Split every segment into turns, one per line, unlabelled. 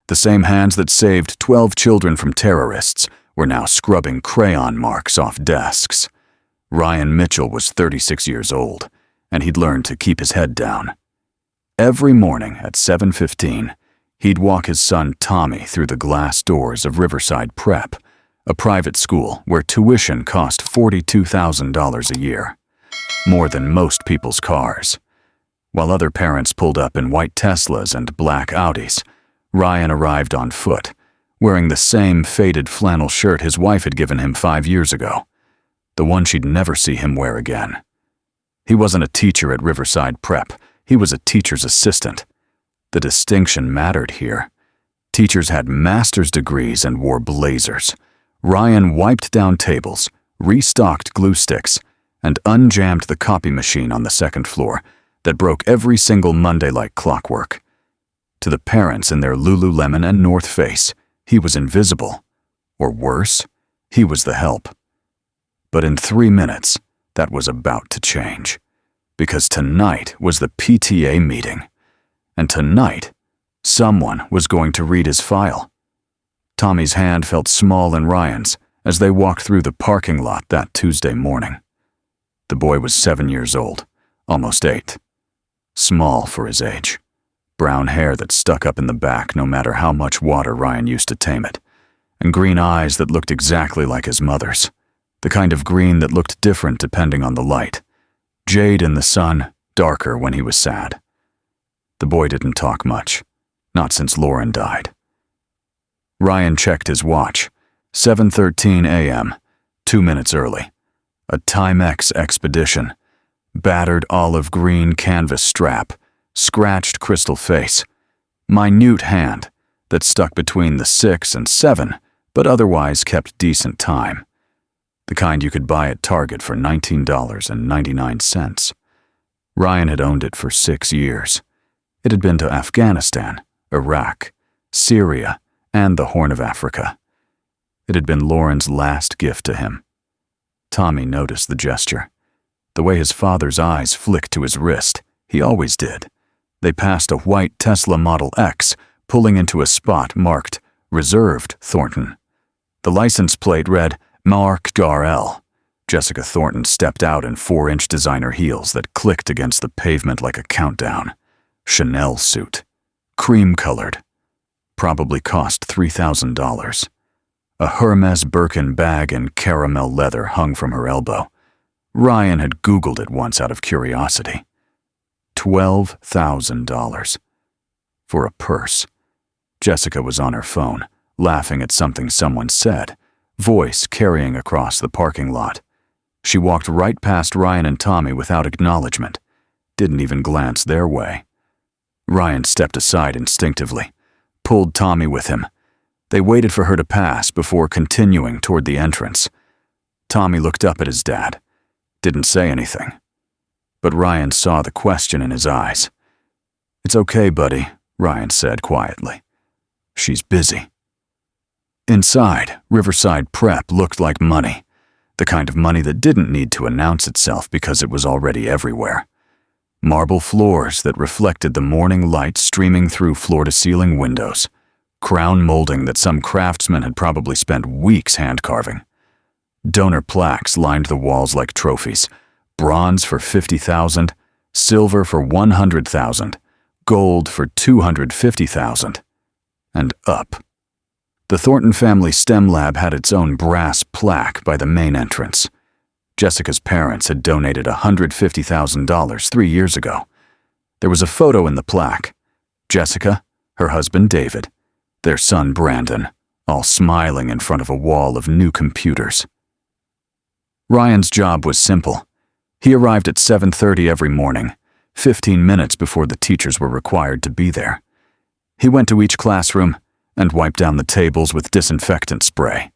The same hands that saved 12 children from terrorists were now scrubbing crayon marks off desks. Ryan Mitchell was 36 years old, and he'd learned to keep his head down. Every morning at 7:15, he'd walk his son Tommy through the glass doors of Riverside Prep, a private school where tuition cost $42,000 a year, more than most people's cars. While other parents pulled up in white Teslas and black Audis, Ryan arrived on foot, wearing the same faded flannel shirt his wife had given him 5 years ago, the one she'd never see him wear again. He wasn't a teacher at Riverside Prep, he was a teacher's assistant. The distinction mattered here. Teachers had master's degrees and wore blazers. Ryan wiped down tables, restocked glue sticks, and unjammed the copy machine on the second floor that broke every single Monday like clockwork. To the parents in their Lululemon and North Face, he was invisible. Or worse, he was the help. But in 3 minutes, that was about to change. Because tonight was the PTA meeting. And tonight, someone was going to read his file. Tommy's hand felt small in Ryan's as they walked through the parking lot that Tuesday morning. The boy was 7 years old, almost 8. Small for his age. Brown hair that stuck up in the back no matter how much water Ryan used to tame it, and green eyes that looked exactly like his mother's, the kind of green that looked different depending on the light. Jade in the sun, darker when he was sad. The boy didn't talk much, not since Lauren died. Ryan checked his watch. 7:13 a.m., 2 minutes early. A Timex expedition. Battered olive green canvas strap, scratched crystal face, minute hand that stuck between the 6 and 7, but otherwise kept decent time. The kind you could buy at Target for $19.99. Ryan had owned it for 6 years. It had been to Afghanistan, Iraq, Syria, and the Horn of Africa. It had been Lauren's last gift to him. Tommy noticed the gesture. The way his father's eyes flicked to his wrist, he always did. They passed a white Tesla Model X, pulling into a spot marked Reserved Thornton. The license plate read Mark Garl. Jessica Thornton stepped out in 4-inch designer heels that clicked against the pavement like a countdown. Chanel suit. Cream-colored. Probably cost $3,000. A Hermes Birkin bag in caramel leather hung from her elbow. Ryan had Googled it once out of curiosity. $12,000. For a purse. Jessica was on her phone, laughing at something someone said, voice carrying across the parking lot. She walked right past Ryan and Tommy without acknowledgement, didn't even glance their way. Ryan stepped aside instinctively, pulled Tommy with him. They waited for her to pass before continuing toward the entrance. Tommy looked up at his dad, didn't say anything. But Ryan saw the question in his eyes. "It's okay, buddy," Ryan said quietly. "She's busy." Inside, Riverside Prep looked like money, the kind of money that didn't need to announce itself because it was already everywhere. Marble floors that reflected the morning light streaming through floor-to-ceiling windows, crown molding that some craftsman had probably spent weeks hand-carving. Donor plaques lined the walls like trophies, bronze for $50,000, silver for $100,000, gold for $250,000, and up. The Thornton family STEM lab had its own brass plaque by the main entrance. Jessica's parents had donated $150,000 3 years ago. There was a photo in the plaque. Jessica, her husband David, their son Brandon, all smiling in front of a wall of new computers. Ryan's job was simple. He arrived at 7:30 every morning, 15 minutes before the teachers were required to be there. He went to each classroom and wiped down the tables with disinfectant spray.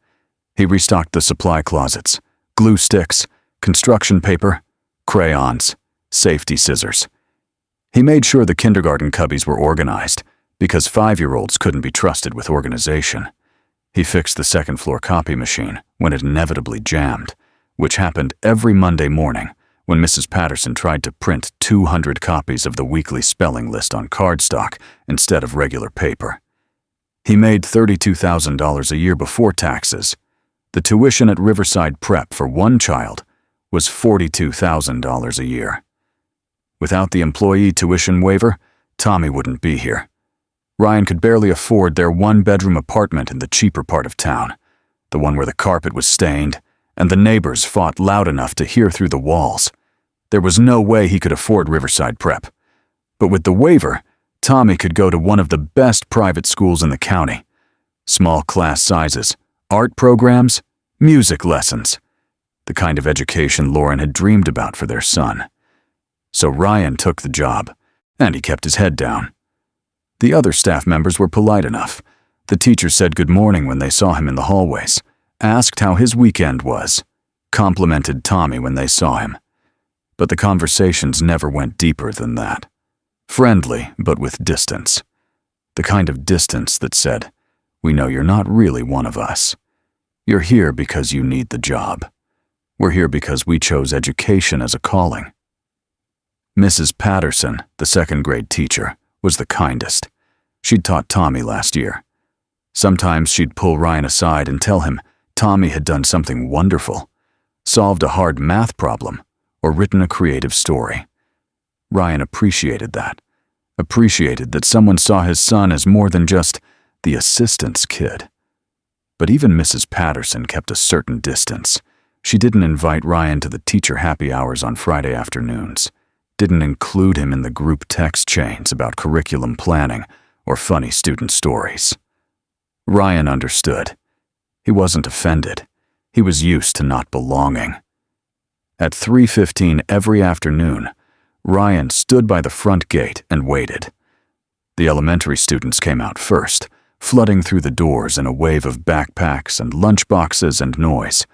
He restocked the supply closets, glue sticks, construction paper, crayons, safety scissors. He made sure the kindergarten cubbies were organized, because 5-year-olds couldn't be trusted with organization. He fixed the second-floor copy machine when it inevitably jammed, which happened every Monday morning when Mrs. Patterson tried to print 200 copies of the weekly spelling list on cardstock instead of regular paper. He made $32,000 a year before taxes. The tuition at Riverside Prep for one child was $42,000 a year. Without the employee tuition waiver, Tommy wouldn't be here. Ryan could barely afford their one-bedroom apartment in the cheaper part of town, the one where the carpet was stained and the neighbors fought loud enough to hear through the walls. There was no way he could afford Riverside Prep. But with the waiver, Tommy could go to one of the best private schools in the county. Small class sizes, art programs, music lessons. The kind of education Lauren had dreamed about for their son. So Ryan took the job, and he kept his head down. The other staff members were polite enough. The teachers said good morning when they saw him in the hallways, asked how his weekend was, complimented Tommy when they saw him. But the conversations never went deeper than that. Friendly, but with distance. The kind of distance that said, "We know you're not really one of us. You're here because you need the job. We're here because we chose education as a calling." Mrs. Patterson, the second-grade teacher, was the kindest. She'd taught Tommy last year. Sometimes she'd pull Ryan aside and tell him Tommy had done something wonderful, solved a hard math problem, or written a creative story. Ryan appreciated that someone saw his son as more than just the assistant's kid. But even Mrs. Patterson kept a certain distance. She didn't invite Ryan to the teacher happy hours on Friday afternoons, didn't include him in the group text chains about curriculum planning or funny student stories. Ryan understood. He wasn't offended. He was used to not belonging. At 3:15 every afternoon, Ryan stood by the front gate and waited. The elementary students came out first, flooding through the doors in a wave of backpacks and lunchboxes and noise.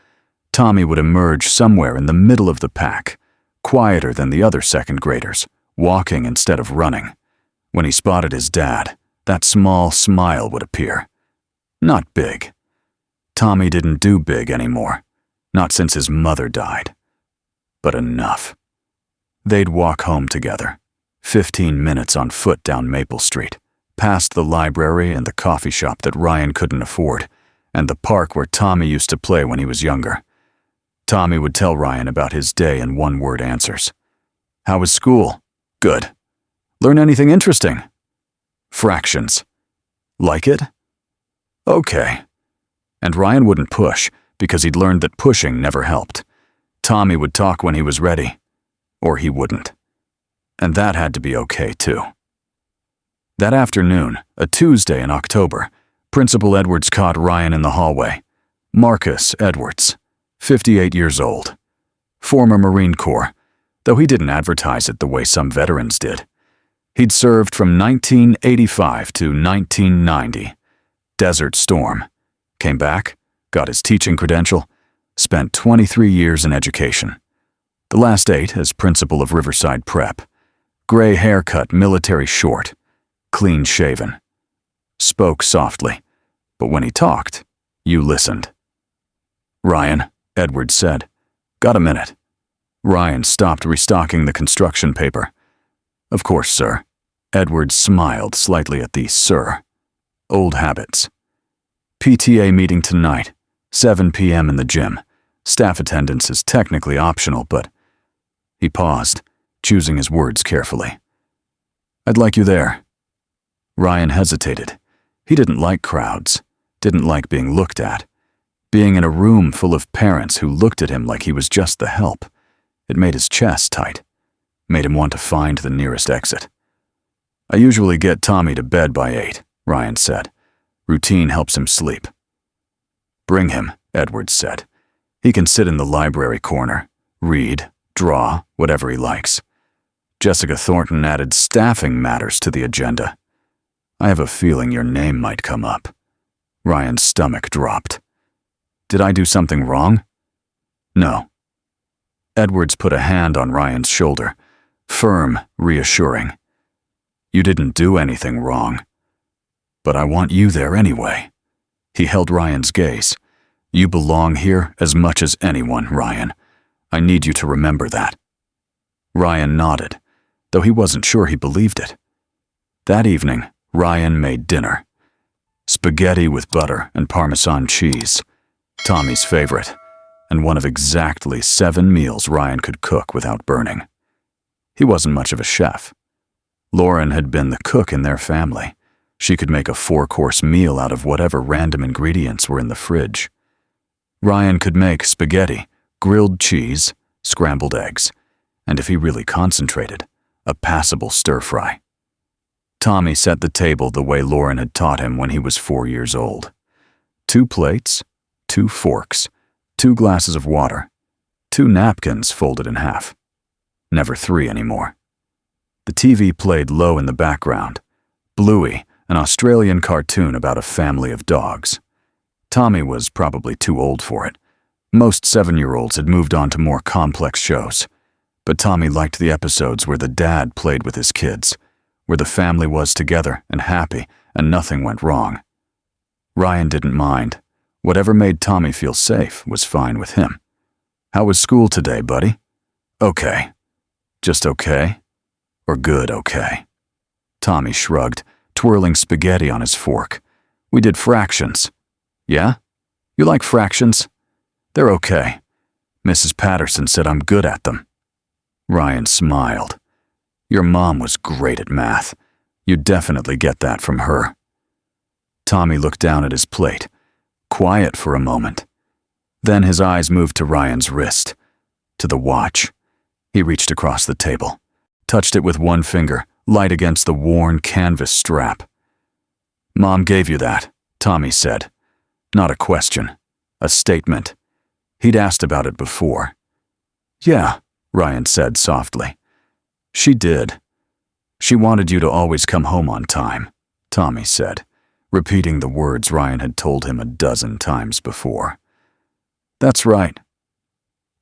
Tommy would emerge somewhere in the middle of the pack, quieter than the other second graders, walking instead of running. When he spotted his dad, that small smile would appear. Not big. Tommy didn't do big anymore, not since his mother died. But enough. They'd walk home together, 15 minutes on foot down Maple Street, past the library and the coffee shop that Ryan couldn't afford, and the park where Tommy used to play when he was younger. Tommy would tell Ryan about his day in one-word answers. "How was school?" "Good." "Learn anything interesting?" "Fractions." "Like it?" "Okay." And Ryan wouldn't push, because he'd learned that pushing never helped. Tommy would talk when he was ready, or he wouldn't. And that had to be okay, too. That afternoon, a Tuesday in October, Principal Edwards caught Ryan in the hallway. Marcus Edwards, 58 years old. Former Marine Corps, though he didn't advertise it the way some veterans did. He'd served from 1985 to 1990. Desert Storm. Came back, got his teaching credential, spent 23 years in education. The last 8 as principal of Riverside Prep. Gray haircut, military short, clean shaven. Spoke softly, but when he talked, you listened. "Ryan," Edwards said, "got a minute?" Ryan stopped restocking the construction paper. "Of course, sir." Edwards smiled slightly at the "sir." Old habits. "PTA meeting tonight, 7 p.m. in the gym. Staff attendance is technically optional, but..." He paused, choosing his words carefully. "I'd like you there." Ryan hesitated. He didn't like crowds, didn't like being looked at. Being in a room full of parents who looked at him like he was just the help. It made his chest tight, made him want to find the nearest exit. "I usually get Tommy to bed by 8, Ryan said. "Routine helps him sleep." "Bring him," Edwards said. "He can sit in the library corner, read, draw, whatever he likes." Jessica Thornton added staffing matters to the agenda. "I have a feeling your name might come up." Ryan's stomach dropped. "Did I do something wrong?" "No." Edwards put a hand on Ryan's shoulder, firm, reassuring. "You didn't do anything wrong. But I want you there anyway." He held Ryan's gaze. "You belong here as much as anyone, Ryan. I need you to remember that." Ryan nodded, though he wasn't sure he believed it. That evening, Ryan made dinner. Spaghetti with butter and Parmesan cheese. Tommy's favorite, and one of exactly 7 meals Ryan could cook without burning. He wasn't much of a chef. Lauren had been the cook in their family. She could make a 4-course meal out of whatever random ingredients were in the fridge. Ryan could make spaghetti, grilled cheese, scrambled eggs, and if he really concentrated, a passable stir-fry. Tommy set the table the way Lauren had taught him when he was 4 years old. 2 plates, 2 forks, 2 glasses of water, 2 napkins folded in half. Never 3 anymore. The TV played low in the background. Bluey, an Australian cartoon about a family of dogs. Tommy was probably too old for it. Most 7-year-olds had moved on to more complex shows. But Tommy liked the episodes where the dad played with his kids, where the family was together and happy and nothing went wrong. Ryan didn't mind. Whatever made Tommy feel safe was fine with him. How was school today, buddy? Okay. Just okay? Or good okay? Tommy shrugged, twirling spaghetti on his fork. We did fractions. Yeah? You like fractions? They're okay. Mrs. Patterson said I'm good at them. Ryan smiled. Your mom was great at math. You definitely get that from her. Tommy looked down at his plate, quiet for a moment. Then his eyes moved to Ryan's wrist, to the watch. He reached across the table, touched it with one finger, light against the worn canvas strap. Mom gave you that, Tommy said. Not a question, a statement. He'd asked about it before. Yeah, Ryan said softly. She did. She wanted you to always come home on time, Tommy said, repeating the words Ryan had told him a dozen times before. That's right.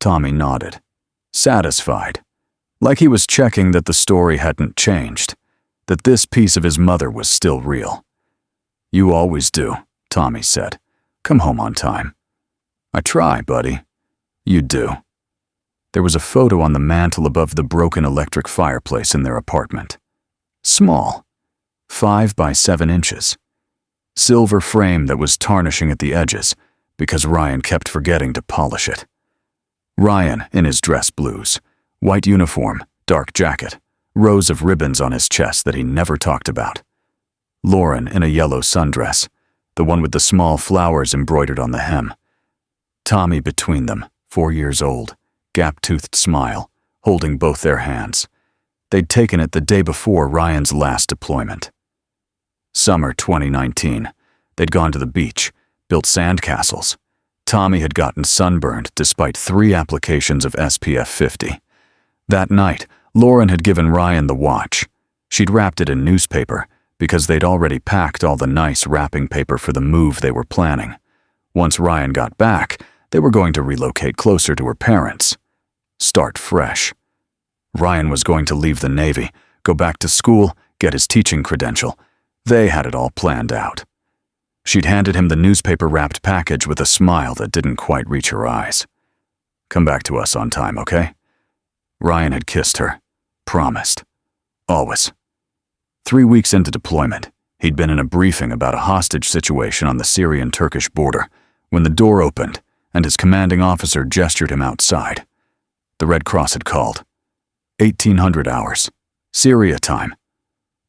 Tommy nodded, satisfied, like he was checking that the story hadn't changed, that this piece of his mother was still real. You always do, Tommy said. Come home on time. I try, buddy. You do. There was a photo on the mantel above the broken electric fireplace in their apartment. Small, 5 by 7 inches. Silver frame that was tarnishing at the edges because Ryan kept forgetting to polish it. Ryan in his dress blues, white uniform, dark jacket, rows of ribbons on his chest that he never talked about. Lauren in a yellow sundress, the one with the small flowers embroidered on the hem. Tommy between them, 4 years old, gap-toothed smile, holding both their hands. They'd taken it the day before Ryan's last deployment. Summer 2019. They'd gone to the beach, built sandcastles. Tommy had gotten sunburned despite 3 applications of SPF 50. That night, Lauren had given Ryan the watch. She'd wrapped it in newspaper because they'd already packed all the nice wrapping paper for the move they were planning. Once Ryan got back, they were going to relocate closer to her parents. Start fresh. Ryan was going to leave the Navy, go back to school, get his teaching credential. They had it all planned out. She'd handed him the newspaper-wrapped package with a smile that didn't quite reach her eyes. Come back to us on time, okay? Ryan had kissed her. Promised. Always. 3 weeks into deployment, he'd been in a briefing about a hostage situation on the Syrian-Turkish border when the door opened and his commanding officer gestured him outside. The Red Cross had called. 1800 hours. Syria time.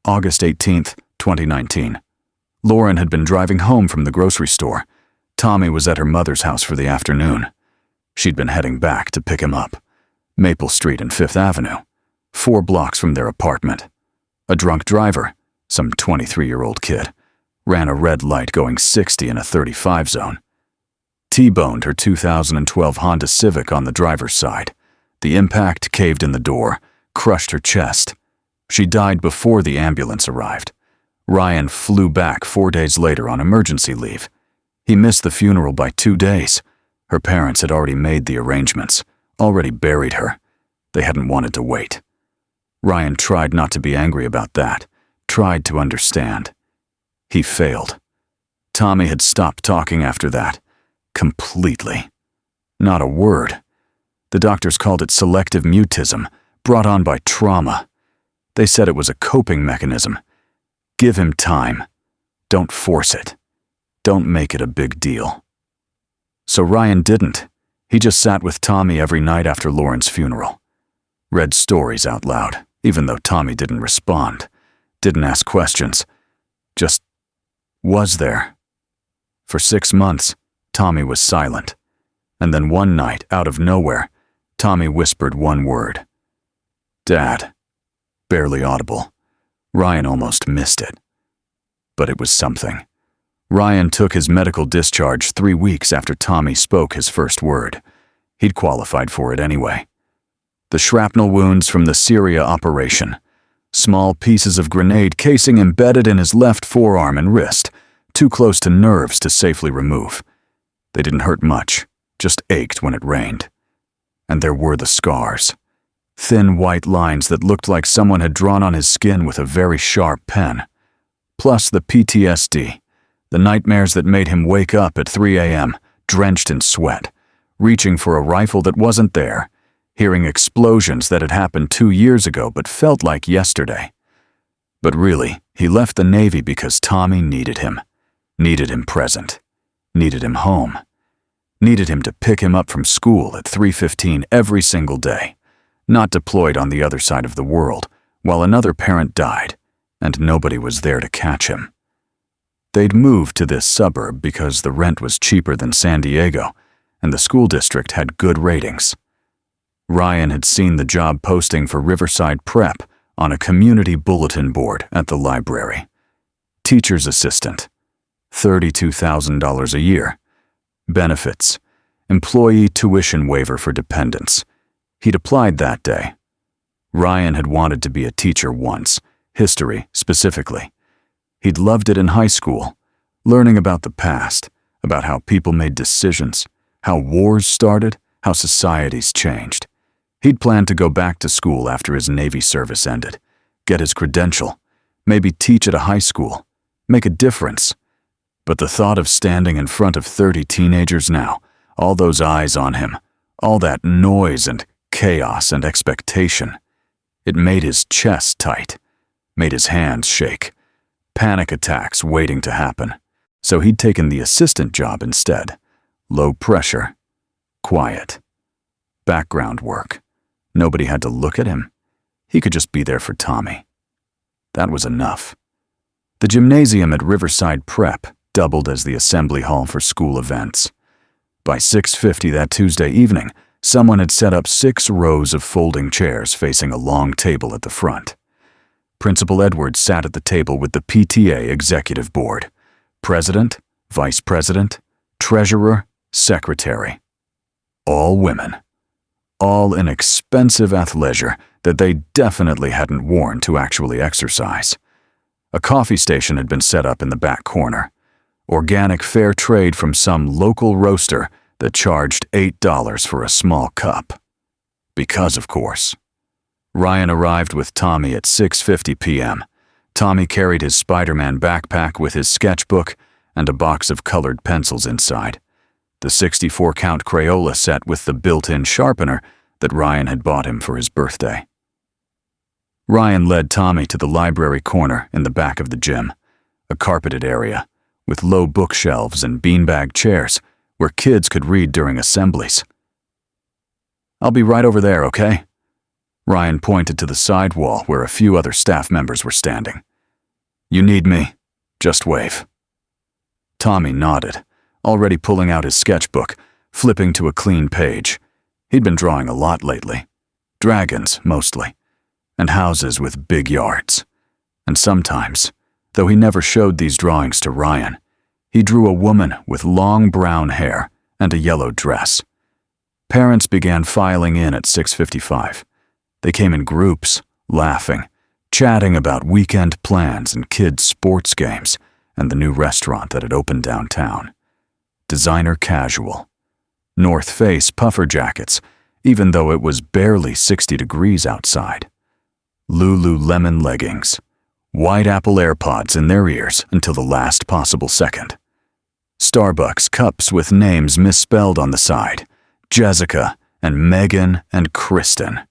August 18th, 2019. Lauren had been driving home from the grocery store. Tommy was at her mother's house for the afternoon. She'd been heading back to pick him up. Maple Street and 5th Avenue, 4 blocks from their apartment. A drunk driver, some 23-year-old kid, ran a red light going 60 in a 35 zone. T-boned her 2012 Honda Civic on the driver's side. The impact caved in the door, crushed her chest. She died before the ambulance arrived. Ryan flew back 4 days later on emergency leave. He missed the funeral by 2 days. Her parents had already made the arrangements, already buried her. They hadn't wanted to wait. Ryan tried not to be angry about that, tried to understand. He failed. Tommy had stopped talking after that. Completely. Not a word. The doctors called it selective mutism, brought on by trauma. They said it was a coping mechanism. Give him time. Don't force it. Don't make it a big deal. So Ryan didn't. He just sat with Tommy every night after Lauren's funeral. Read stories out loud, even though Tommy didn't respond, didn't ask questions, just was there. For 6 months, Tommy was silent. And then one night, out of nowhere, Tommy whispered one word. Dad. Barely audible. Ryan almost missed it. But it was something. Ryan took his medical discharge 3 weeks after Tommy spoke his first word. He'd qualified for it anyway. The shrapnel wounds from the Syria operation. Small pieces of grenade casing embedded in his left forearm and wrist, too close to nerves to safely remove. They didn't hurt much, just ached when it rained. And there were the scars. Thin white lines that looked like someone had drawn on his skin with a very sharp pen. Plus the PTSD, the nightmares that made him wake up at 3 a.m., drenched in sweat, reaching for a rifle that wasn't there, hearing explosions that had happened 2 years ago but felt like yesterday. But really, he left the Navy because Tommy needed him present, needed him home, needed him to pick him up from school at 3:15 every single day, not deployed on the other side of the world while another parent died and nobody was there to catch him. They'd moved to this suburb because the rent was cheaper than San Diego and the school district had good ratings. Ryan had seen the job posting for Riverside Prep on a community bulletin board at the library. Teacher's assistant, $32,000 a year. Benefits, employee tuition waiver for dependents. He'd applied that day. Ryan had wanted to be a teacher once, history specifically. He'd loved it in high school, learning about the past, about how people made decisions, how wars started, how societies changed. He'd planned to go back to school after his Navy service ended, get his credential, maybe teach at a high school, make a difference. But the thought of standing in front of 30 teenagers now, all those eyes on him, all that noise and chaos and expectation, it made his chest tight, made his hands shake, panic attacks waiting to happen. So he'd taken the assistant job instead. Low pressure, quiet, background work. Nobody had to look at him. He could just be there for Tommy. That was enough. The gymnasium at Riverside Prep doubled as the assembly hall for school events. By 6:50 that Tuesday evening, someone had set up 6 rows of folding chairs facing a long table at the front. Principal Edwards sat at the table with the PTA executive board. President, vice president, treasurer, secretary. All women. All in expensive athleisure that they definitely hadn't worn to actually exercise. A coffee station had been set up in the back corner. Organic fair trade from some local roaster that charged $8 for a small cup. Because, of course. Ryan arrived with Tommy at 6:50 p.m. Tommy carried his Spider-Man backpack with his sketchbook and a box of colored pencils inside. The 64-count Crayola set with the built-in sharpener that Ryan had bought him for his birthday. Ryan led Tommy to the library corner in the back of the gym, a carpeted area with low bookshelves and beanbag chairs where kids could read during assemblies. "I'll be right over there, okay?" Ryan pointed to the side wall where a few other staff members were standing. "You need me, just wave." Tommy nodded, already pulling out his sketchbook, flipping to a clean page. He'd been drawing a lot lately. Dragons, mostly, and houses with big yards. And sometimes, though he never showed these drawings to Ryan, he drew a woman with long brown hair and a yellow dress. Parents began filing in at 6:55. They came in groups, laughing, chatting about weekend plans and kids' sports games and the new restaurant that had opened downtown. Designer casual. North Face puffer jackets, even though it was barely 60 degrees outside. Lululemon leggings. White Apple AirPods in their ears until the last possible second. Starbucks cups with names misspelled on the side. Jessica and Megan and Kristen.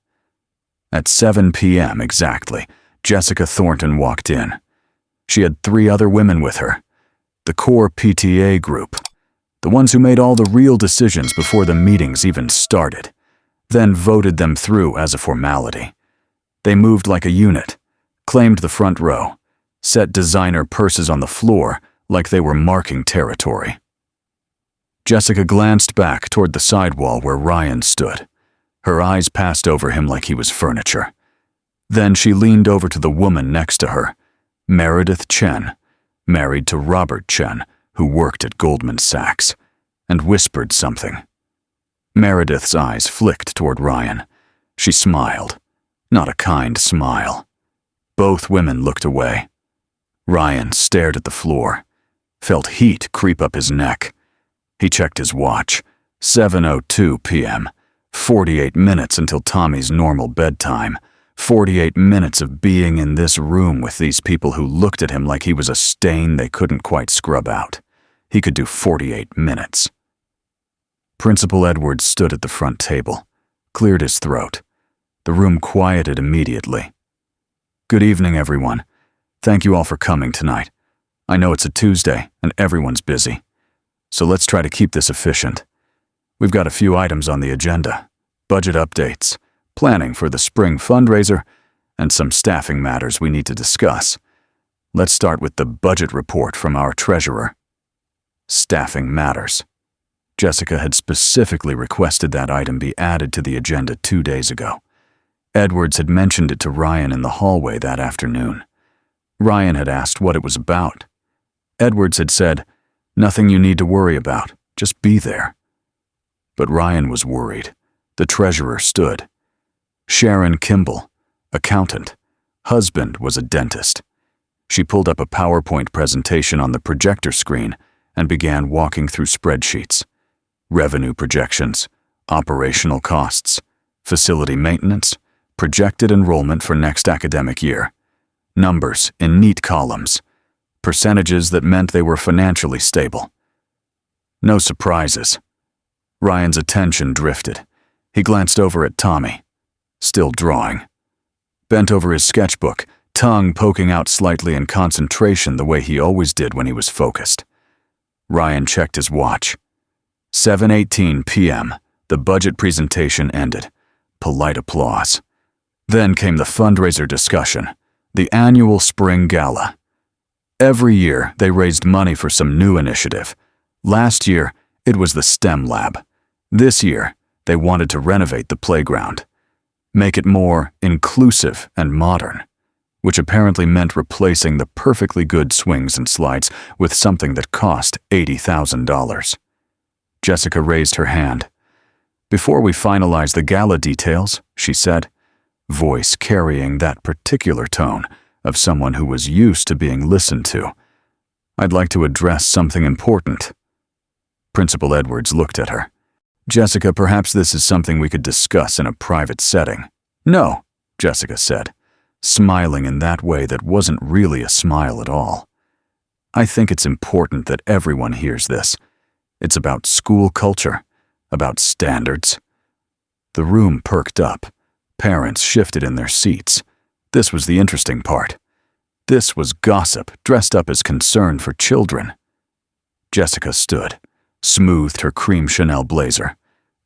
At 7 p.m. exactly, Jessica Thornton walked in. She had 3 other women with her. the core PTA group, the ones who made all the real decisions before the meetings even started, then voted them through as a formality. They moved like a unit, claimed the front row, set designer purses on the floor like they were marking territory. Jessica glanced back toward the sidewall where Ryan stood. Her eyes passed over him like he was furniture. Then she leaned over to the woman next to her, Meredith Chen, married to Robert Chen, who worked at Goldman Sachs, and whispered something. Meredith's eyes flicked toward Ryan. She smiled, not a kind smile. Both women looked away. Ryan stared at the floor, felt heat creep up his neck. He checked his watch. 7:02 p.m. 48 minutes until Tommy's normal bedtime. 48 minutes of being in this room with these people who looked at him like he was a stain they couldn't quite scrub out. He could do 48 minutes. Principal Edwards stood at the front table, cleared his throat. The room quieted immediately. Good evening, everyone. Thank you all for coming tonight. I know it's a Tuesday and everyone's busy, so let's try to keep this efficient. We've got a few items on the agenda: budget updates, planning for the spring fundraiser, and some staffing matters we need to discuss. Let's start with the budget report from our treasurer. Staffing matters. Jessica had specifically requested that item be added to the agenda 2 days ago. Edwards had mentioned it to Ryan in the hallway that afternoon. Ryan had asked what it was about. Edwards had said, "Nothing you need to worry about, just be there." But Ryan was worried. The treasurer stood. Sharon Kimball, accountant. Husband was a dentist. She pulled up a PowerPoint presentation on the projector screen and began walking through spreadsheets. Revenue projections, operational costs, facility maintenance, projected enrollment for next academic year. Numbers in neat columns. Percentages that meant they were financially stable. No surprises. Ryan's attention drifted. He glanced over at Tommy, still drawing. Bent over his sketchbook, tongue poking out slightly in concentration the way he always did when he was focused. Ryan checked his watch. 7:18 p.m. The budget presentation ended. Polite applause. Then came the fundraiser discussion, the annual spring gala. Every year, they raised money for some new initiative. Last year, it was the STEM lab. This year, they wanted to renovate the playground, make it more inclusive and modern, which apparently meant replacing the perfectly good swings and slides with something that cost $80,000. Jessica raised her hand. "Before we finalize the gala details," she said, voice carrying that particular tone of someone who was used to being listened to, "I'd like to address something important." Principal Edwards looked at her. "Jessica, perhaps this is something we could discuss in a private setting." "No," Jessica said, smiling in that way that wasn't really a smile at all. "I think it's important that everyone hears this. It's about school culture, about standards." The room perked up. Parents shifted in their seats. This was the interesting part. This was gossip dressed up as concern for children. Jessica stood, smoothed her cream Chanel blazer,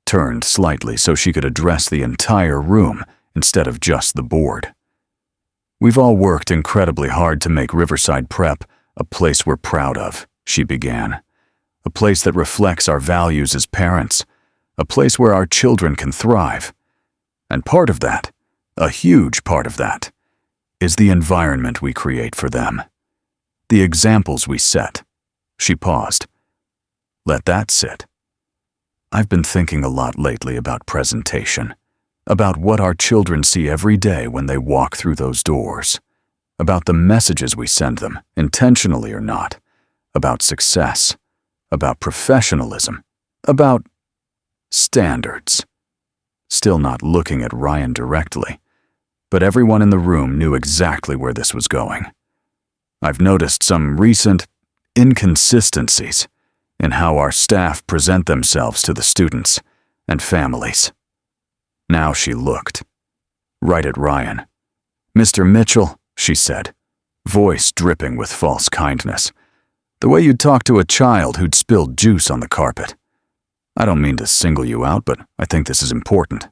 turned slightly so she could address the entire room instead of just the board. "We've all worked incredibly hard to make Riverside Prep a place we're proud of," she began. "A place that reflects our values as parents, a place where our children can thrive. And part of that, a huge part of that, is the environment we create for them. The examples we set." She paused. "Let that sit. I've been thinking a lot lately about presentation, about what our children see every day when they walk through those doors, about the messages we send them, intentionally or not, about success, about professionalism, about standards." Still not looking at Ryan directly, but everyone in the room knew exactly where this was going. "I've noticed some recent inconsistencies in how our staff present themselves to the students and families." Now she looked, right at Ryan. "Mr. Mitchell," she said, voice dripping with false kindness, The way you'd talk to a child who'd spilled juice on the carpet. I don't mean to single you out, but I think this is important.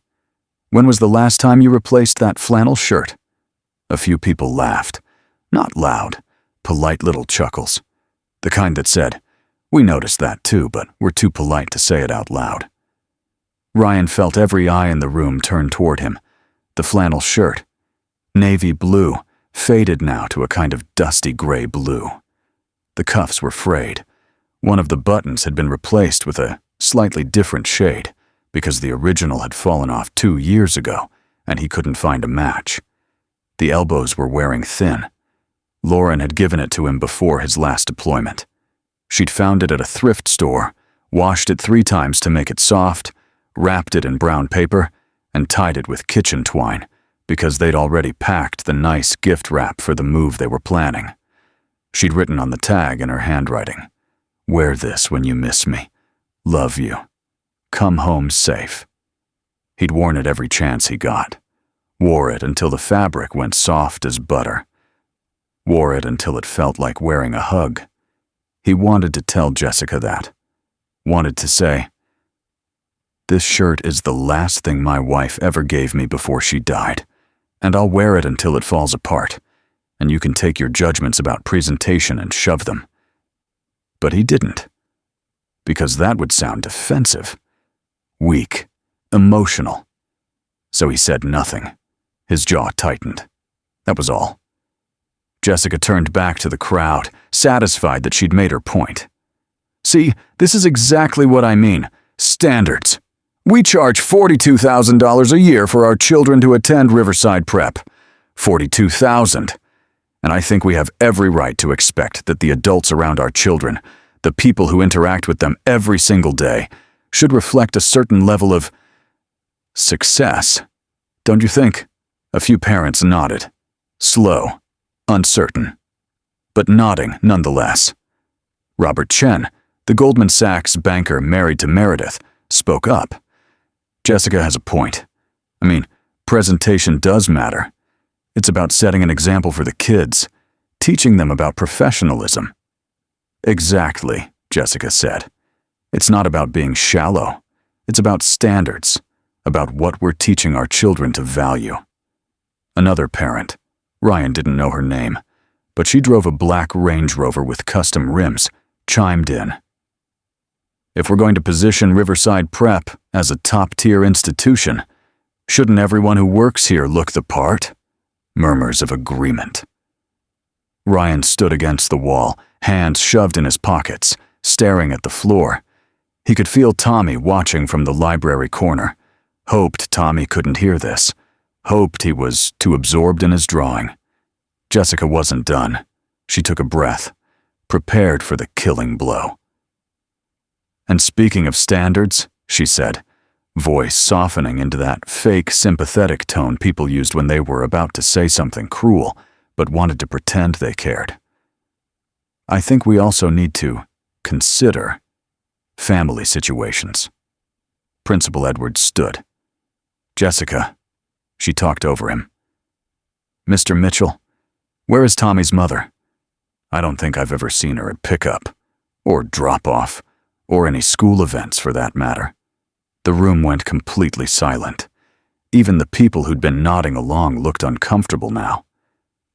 When was the last time you replaced that flannel shirt? A few people laughed. Not loud, polite little chuckles. The kind that said, "We noticed that too, but we're too polite to say it out loud." Ryan felt every eye in the room turn toward him. The flannel shirt. Navy blue, faded now to a kind of dusty gray blue. The cuffs were frayed. One of the buttons had been replaced with a slightly different shade because the original had fallen off 2 years ago and he couldn't find a match. The elbows were wearing thin. Lauren had given it to him before his last deployment. She'd found it at a thrift store, washed it 3 times to make it soft, wrapped it in brown paper, and tied it with kitchen twine because they'd already packed the nice gift wrap for the move they were planning. She'd written on the tag in her handwriting, "Wear this when you miss me. Love you. Come home safe." He'd worn it every chance he got. Wore it until the fabric went soft as butter. Wore it until it felt like wearing a hug. He wanted to tell Jessica that. Wanted to say, "This shirt is the last thing my wife ever gave me before she died, and I'll wear it until it falls apart, and you can take your judgments about presentation and shove them." But he didn't, because that would sound defensive, weak, emotional. So he said nothing. His jaw tightened. That was all. Jessica turned back to the crowd, satisfied that she'd made her point. "See, this is exactly what I mean. Standards. We charge $42,000 a year for our children to attend Riverside Prep. $42,000. And I think we have every right to expect that the adults around our children, the people who interact with them every single day, should reflect a certain level of success. Don't you think?" A few parents nodded. Slow, uncertain, but nodding nonetheless. Robert Chen, the Goldman Sachs banker married to Meredith, spoke up. "Jessica has a point. I mean, presentation does matter. It's about setting an example for the kids, teaching them about professionalism." "Exactly," Jessica said. "It's not about being shallow. It's about standards, about what we're teaching our children to value." Another parent, Ryan didn't know her name, but she drove a black Range Rover with custom rims, chimed in. "If we're going to position Riverside Prep as a top-tier institution, shouldn't everyone who works here look the part?" Murmurs of agreement. Ryan stood against the wall, hands shoved in his pockets, staring at the floor. He could feel Tommy watching from the library corner. Hoped Tommy couldn't hear this. Hoped he was too absorbed in his drawing. Jessica wasn't done. She took a breath, prepared for the killing blow. "And speaking of standards," she said, voice softening into that fake sympathetic tone people used when they were about to say something cruel but wanted to pretend they cared. "I think we also need to consider family situations." Principal Edwards stood. "Jessica," she talked over him. "Mr. Mitchell, where is Tommy's mother? I don't think I've ever seen her at pickup, or drop-off, or any school events for that matter." The room went completely silent. Even the people who'd been nodding along looked uncomfortable now.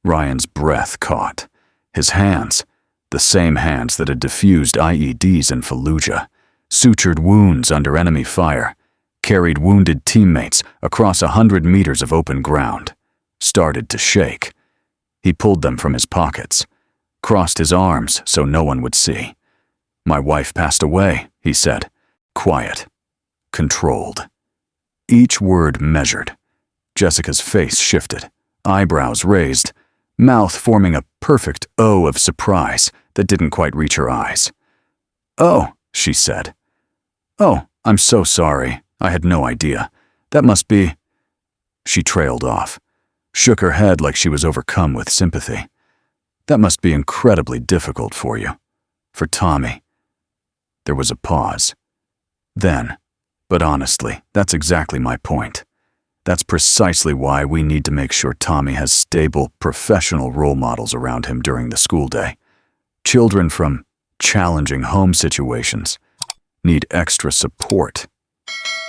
Ryan's breath caught. His hands, the same hands that had diffused IEDs in Fallujah, sutured wounds under enemy fire, carried wounded teammates across 100 meters of open ground, started to shake. He pulled them from his pockets, crossed his arms so no one would see. "My wife passed away," he said, quiet, controlled. Each word measured. Jessica's face shifted, eyebrows raised, mouth forming a perfect O of surprise that didn't quite reach her eyes. "Oh," she said. "Oh, I'm so sorry. I had no idea. That must be—" She trailed off, shook her head like she was overcome with sympathy. "That must be incredibly difficult for you. For Tommy." There was a pause. Then, "But honestly, that's exactly my point. That's precisely why we need to make sure Tommy has stable, professional role models around him during the school day. Children from challenging home situations need extra support,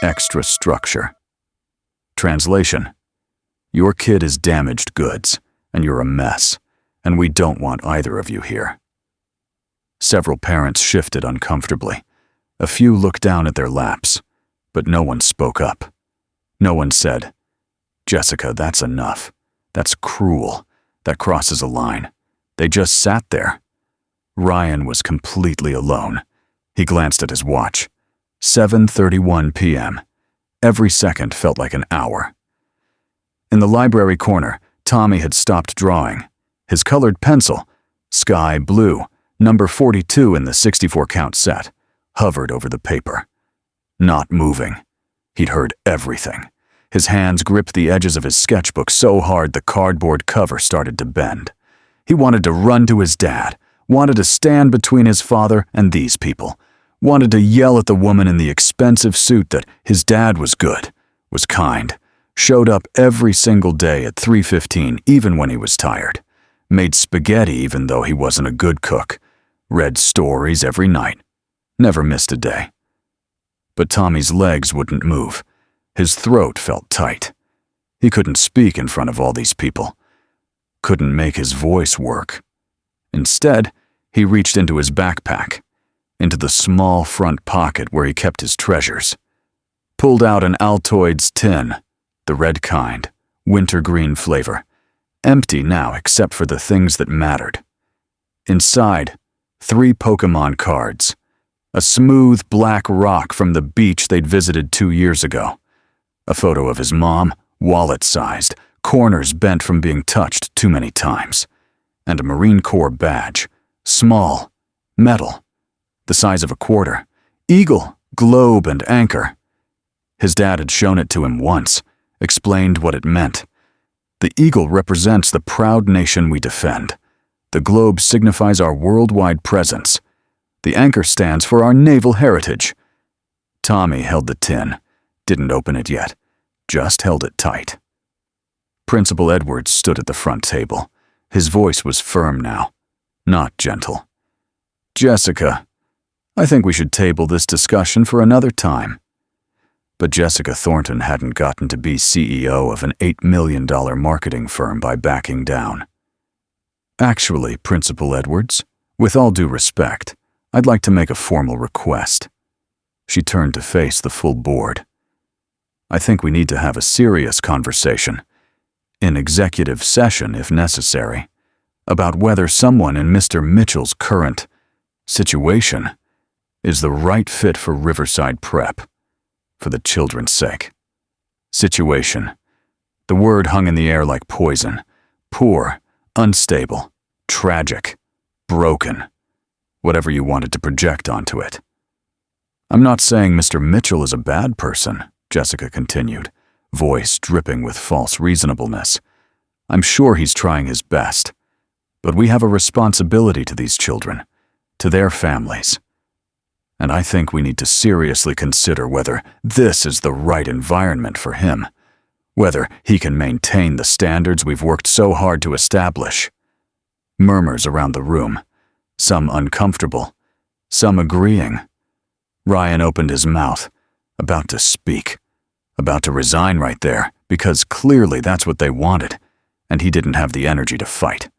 extra structure. Translation: your kid is damaged goods, and you're a mess, and we don't want either of you here. Several parents shifted uncomfortably. A few looked down at their laps, but no one spoke up. No one said, "Jessica, that's enough. That's cruel. That crosses a line." They just sat there. Ryan was completely alone. He glanced at his watch. 7:31 p.m. Every second felt like an hour. In the library corner, Tommy had stopped drawing. His colored pencil, sky blue, number 42 in the 64-count set, hovered over the paper. Not moving. He'd heard everything. His hands gripped the edges of his sketchbook so hard the cardboard cover started to bend. He wanted to run to his dad, wanted to stand between his father and these people, wanted to yell at the woman in the expensive suit that his dad was good, was kind, showed up every single day at 3:15 even when he was tired, made spaghetti even though he wasn't a good cook, read stories every night, never missed a day. But Tommy's legs wouldn't move. His throat felt tight. He couldn't speak in front of all these people. Couldn't make his voice work. Instead, he reached into his backpack, into the small front pocket where he kept his treasures, pulled out an Altoids tin, the red kind, wintergreen flavor, empty now except for the things that mattered. Inside, 3 Pokémon cards, a smooth black rock from the beach they'd visited 2 years ago, a photo of his mom, wallet-sized, corners bent from being touched too many times, and a Marine Corps badge, small, metal, the size of a quarter, eagle, globe, and anchor. His dad had shown it to him once, explained what it meant. The eagle represents the proud nation we defend. The globe signifies our worldwide presence. The anchor stands for our naval heritage. Tommy held the tin, didn't open it yet, just held it tight. Principal Edwards stood at the front table. His voice was firm now, not gentle. "Jessica, I think we should table this discussion for another time." But Jessica Thornton hadn't gotten to be CEO of an $8 million marketing firm by backing down. "Actually, Principal Edwards, with all due respect, I'd like to make a formal request." She turned to face the full board. "I think we need to have a serious conversation, in executive session if necessary, about whether someone in Mr. Mitchell's current situation is the right fit for Riverside Prep, for the children's sake." Situation. The word hung in the air like poison. Poor, unstable, tragic, broken, whatever you wanted to project onto it. "I'm not saying Mr. Mitchell is a bad person," Jessica continued, voice dripping with false reasonableness. "I'm sure he's trying his best. But we have a responsibility to these children, to their families. And I think we need to seriously consider whether this is the right environment for him, whether he can maintain the standards we've worked so hard to establish." Murmurs around the room, some uncomfortable, some agreeing. Ryan opened his mouth, about to speak, about to resign right there, because clearly that's what they wanted, and he didn't have the energy to fight.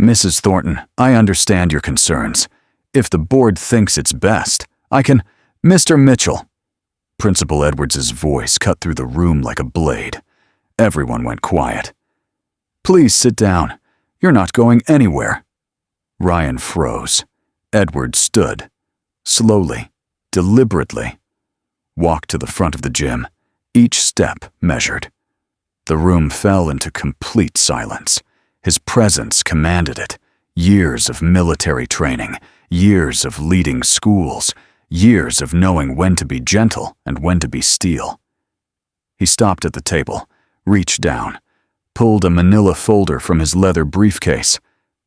"Mrs. Thornton, I understand your concerns. If the board thinks it's best, I can—" "Mr. Mitchell!" Principal Edwards's voice cut through the room like a blade. Everyone went quiet. "Please sit down. You're not going anywhere." Ryan froze. Edwards stood, slowly, deliberately, walked to the front of the gym, each step measured. The room fell into complete silence. His presence commanded it. Years of military training, years of leading schools, years of knowing when to be gentle and when to be steel. He stopped at the table, reached down, pulled a manila folder from his leather briefcase,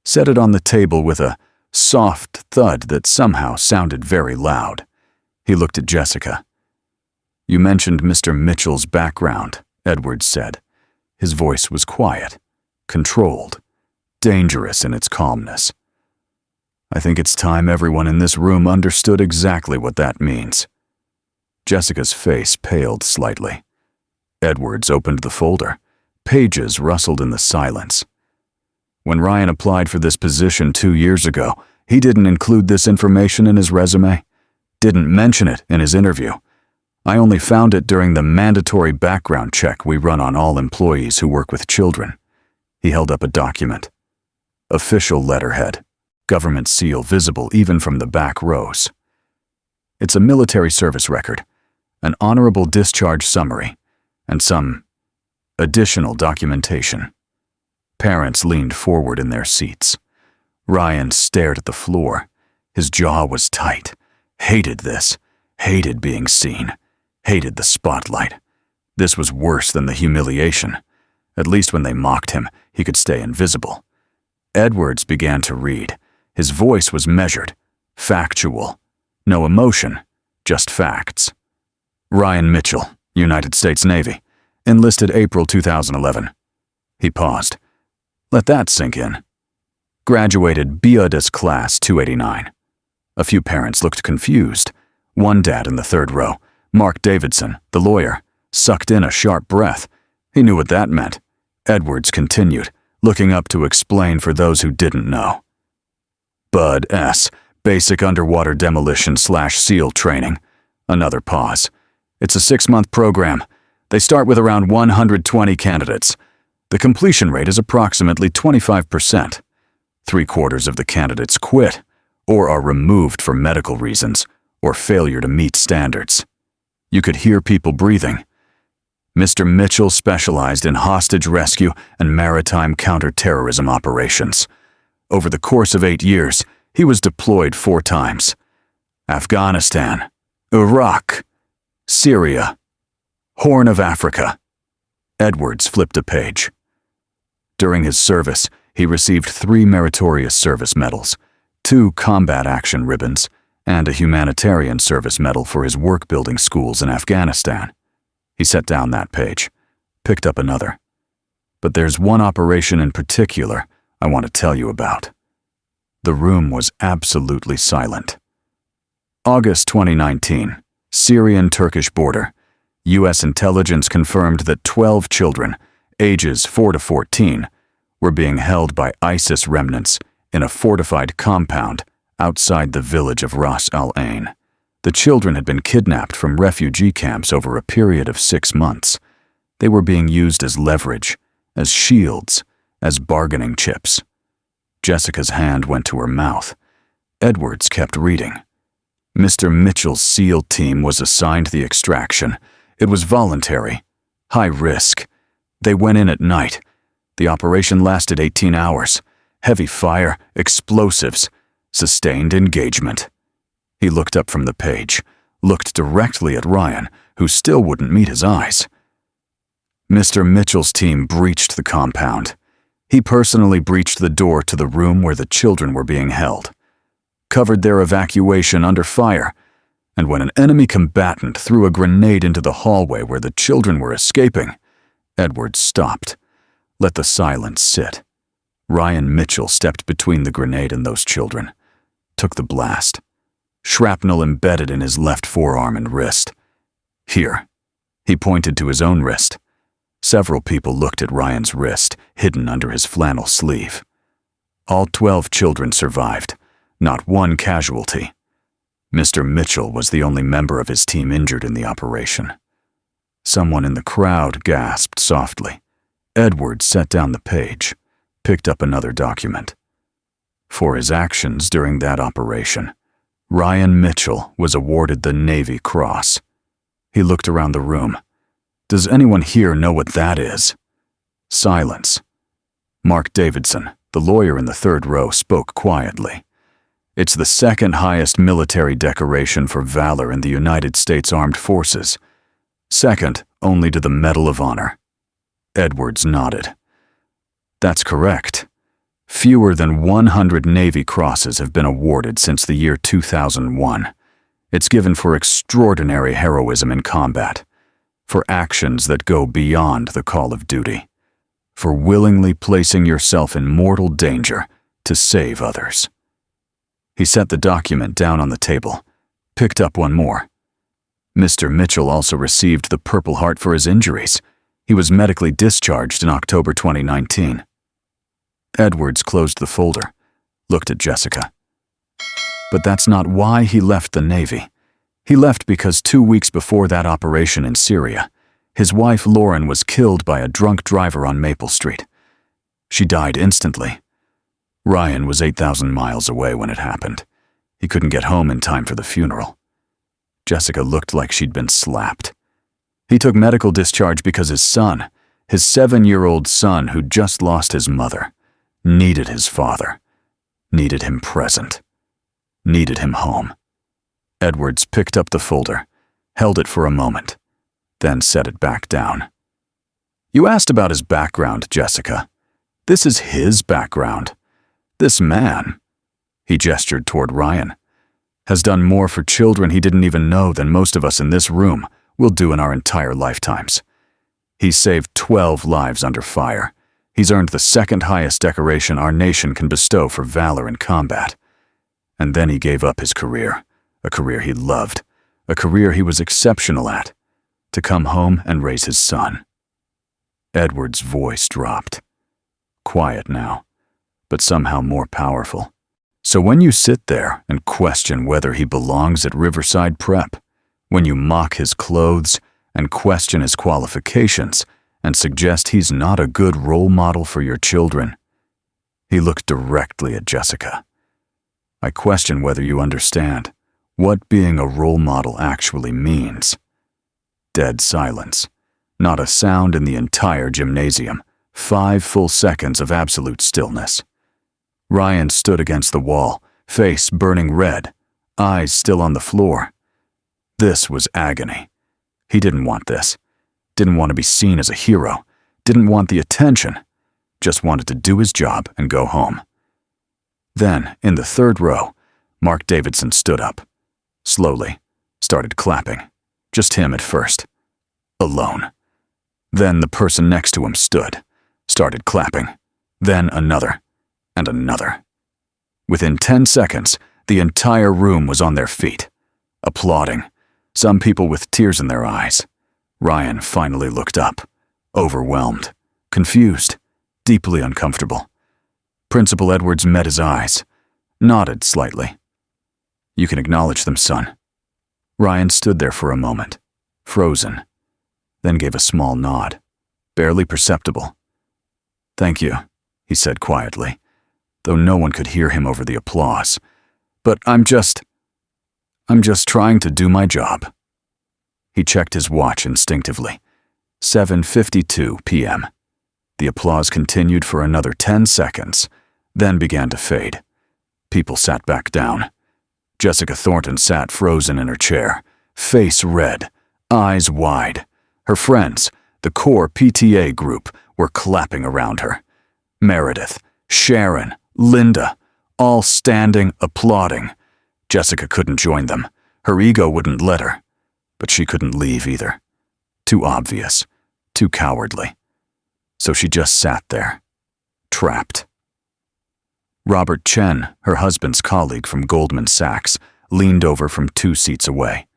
set it on the table with a soft thud that somehow sounded very loud. He looked at Jessica. "You mentioned Mr. Mitchell's background," Edwards said. His voice was quiet, controlled, dangerous in its calmness. I think it's time everyone in this room understood exactly what that means." Jessica's face paled slightly. Edwards opened the folder. Pages rustled in the silence. "When Ryan applied for this position 2 years ago, he didn't include this information in his resume. Didn't mention it in his interview. I only found it during the mandatory background check we run on all employees who work with children." He held up a document. Official letterhead. Government seal visible even from the back rows. It's a military service record, an honorable discharge summary, and some additional documentation. Parents leaned forward in their seats. Ryan stared at the floor. His jaw was tight. Hated this. Hated being seen. Hated the spotlight. This was worse than the humiliation. At least when they mocked him, he could stay invisible. Edwards began to read. His voice was measured, factual. No emotion, just facts. Ryan Mitchell, United States Navy. Enlisted April 2011. He paused. Let that sink in. Graduated BUDS Class 289. A few parents looked confused. One dad in the third row, Mark Davidson, the lawyer, sucked in a sharp breath. He knew what that meant. Edwards continued, looking up to explain for those who didn't know. Bud S. Basic Underwater Demolition/SEAL Training. Another pause. It's a 6-month program. They start with around 120 candidates. The completion rate is approximately 25%. 3/4 of the candidates quit, or are removed for medical reasons, or failure to meet standards. You could hear people breathing. Mr. Mitchell specialized in hostage rescue and maritime counterterrorism operations. Over the course of 8 years, he was deployed 4 times. Afghanistan, Iraq, Syria, Horn of Africa. Edwards flipped a page. During his service, he received 3 meritorious service medals, 2 combat action ribbons, and a humanitarian service medal for his work building schools in Afghanistan. He set down that page, picked up another. But there's one operation in particular I want to tell you about. The room was absolutely silent. August 2019, Syrian-Turkish border. U.S. intelligence confirmed that 12 children, ages 4 to 14, were being held by ISIS remnants in a fortified compound outside the village of Ras Al Ain. The children had been kidnapped from refugee camps over a period of 6 months. They were being used as leverage, as shields, as bargaining chips. Jessica's hand went to her mouth. Edwards kept reading. Mr. Mitchell's SEAL team was assigned the extraction. It was voluntary, high risk. They went in at night. The operation lasted 18 hours. Heavy fire, explosives, sustained engagement. He looked up from the page, looked directly at Ryan, who still wouldn't meet his eyes. Mr. Mitchell's team breached the compound. He personally breached the door to the room where the children were being held, covered their evacuation under fire, and when an enemy combatant threw a grenade into the hallway where the children were escaping, Edwards stopped, let the silence sit. Ryan Mitchell stepped between the grenade and those children, took the blast. Shrapnel embedded in his left forearm and wrist. Here. He pointed to his own wrist. Several people looked at Ryan's wrist, hidden under his flannel sleeve. All 12 children survived, not one casualty. Mr. Mitchell was the only member of his team injured in the operation. Someone in the crowd gasped softly. Edwards set down the page, picked up another document. For his actions during that operation, Ryan Mitchell was awarded the Navy Cross. He looked around the room. Does anyone here know what that is? Silence. Mark Davidson, the lawyer in the third row, spoke quietly. It's the second highest military decoration for valor in the United States Armed Forces. Second only to the Medal of Honor. Edwards nodded. That's correct. Fewer than 100 Navy Crosses have been awarded since the year 2001. It's given for extraordinary heroism in combat, for actions that go beyond the call of duty, for willingly placing yourself in mortal danger to save others. He set the document down on the table, picked up one more. Mr. Mitchell also received the Purple Heart for his injuries. He was medically discharged in October 2019. Edwards closed the folder, looked at Jessica. But that's not why he left the Navy. He left because 2 weeks before that operation in Syria, his wife Lauren was killed by a drunk driver on Maple Street. She died instantly. Ryan was 8,000 miles away when it happened. He couldn't get home in time for the funeral. Jessica looked like she'd been slapped. He took medical discharge because his son, his 7-year-old son who'd just lost his mother, needed his father, needed him present, needed him home. Edwards picked up the folder, held it for a moment, then set it back down. You asked about his background, Jessica. This is his background. This man, he gestured toward Ryan, has done more for children he didn't even know than most of us in this room will do in our entire lifetimes. He's saved 12 lives under fire. He's earned the second highest decoration our nation can bestow for valor in combat. And then he gave up his career, a career he loved, a career he was exceptional at, to come home and raise his son. Edward's voice dropped. Quiet now, but somehow more powerful. So when you sit there and question whether he belongs at Riverside Prep, when you mock his clothes and question his qualifications and suggest he's not a good role model for your children, he looked directly at Jessica. I question whether you understand what being a role model actually means. Dead silence. Not a sound in the entire gymnasium. 5 full seconds of absolute stillness. Ryan stood against the wall, face burning red, eyes still on the floor. This was agony. He didn't want this. Didn't want to be seen as a hero. Didn't want the attention. Just wanted to do his job and go home. Then, in the 3rd row, Mark Davidson stood up. Slowly, started clapping. Just him at first. Alone. Then the person next to him stood, started clapping. Then another, and another. Within 10 seconds, the entire room was on their feet, applauding, some people with tears in their eyes. Ryan finally looked up, overwhelmed, confused, deeply uncomfortable. Principal Edwards met his eyes, nodded slightly. You can acknowledge them, son. Ryan stood there for a moment, frozen, then gave a small nod, barely perceptible. Thank you, he said quietly, though no one could hear him over the applause. But I'm just trying to do my job. He checked his watch instinctively. 7:52 p.m. The applause continued for another 10 seconds, then began to fade. People sat back down. Jessica Thornton sat frozen in her chair, face red, eyes wide. Her friends, the core PTA group, were clapping around her. Meredith, Sharon, Linda, all standing, applauding. Jessica couldn't join them. Her ego wouldn't let her. But she couldn't leave either. Too obvious, too cowardly. So she just sat there, trapped. Robert Chen, her husband's colleague from Goldman Sachs, leaned over from 2 seats away.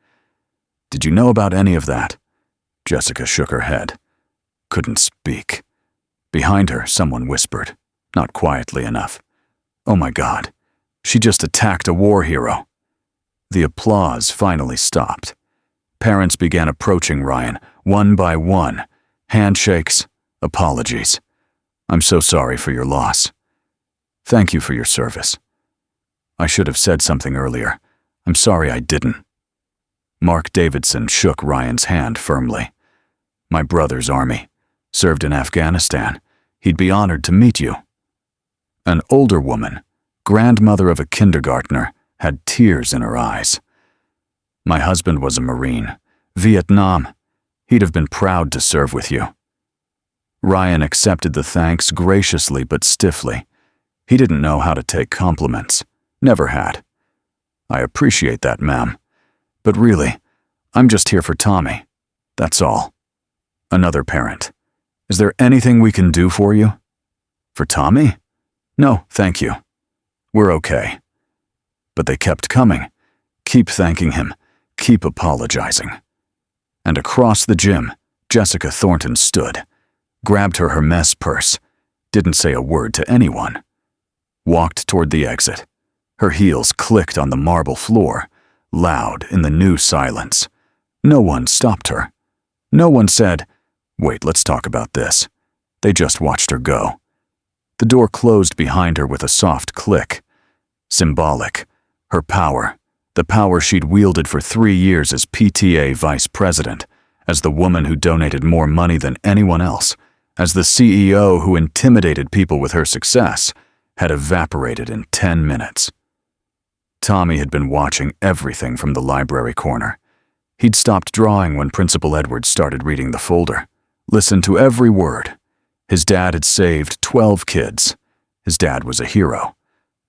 Did you know about any of that? Jessica shook her head. Couldn't speak. Behind her, someone whispered, not quietly enough. Oh my God, she just attacked a war hero. The applause finally stopped. Parents began approaching Ryan, one by one. Handshakes, apologies. I'm so sorry for your loss. Thank you for your service. I should have said something earlier. I'm sorry I didn't. Mark Davidson shook Ryan's hand firmly. My brother's army. Served in Afghanistan. He'd be honored to meet you. An older woman, grandmother of a kindergartner, had tears in her eyes. My husband was a Marine. Vietnam. He'd have been proud to serve with you. Ryan accepted the thanks graciously but stiffly. He didn't know how to take compliments. Never had. I appreciate that, ma'am. But really, I'm just here for Tommy. That's all. Another parent. Is there anything we can do for you? For Tommy? No, thank you. We're okay. But they kept coming. Keep thanking him. Keep apologizing. And across the gym, Jessica Thornton stood, grabbed her mess purse, didn't say a word to anyone, walked toward the exit. Her heels clicked on the marble floor, loud in the new silence. No one stopped her. No one said, "Wait, let's talk about this." They just watched her go. The door closed behind her with a soft click. Symbolic. Her power. The power she'd wielded for 3 years as PTA vice president, as the woman who donated more money than anyone else, as the CEO who intimidated people with her success, had evaporated in 10 minutes. Tommy had been watching everything from the library corner. He'd stopped drawing when Principal Edwards started reading the folder, listened to every word. His dad had saved 12 kids. His dad was a hero.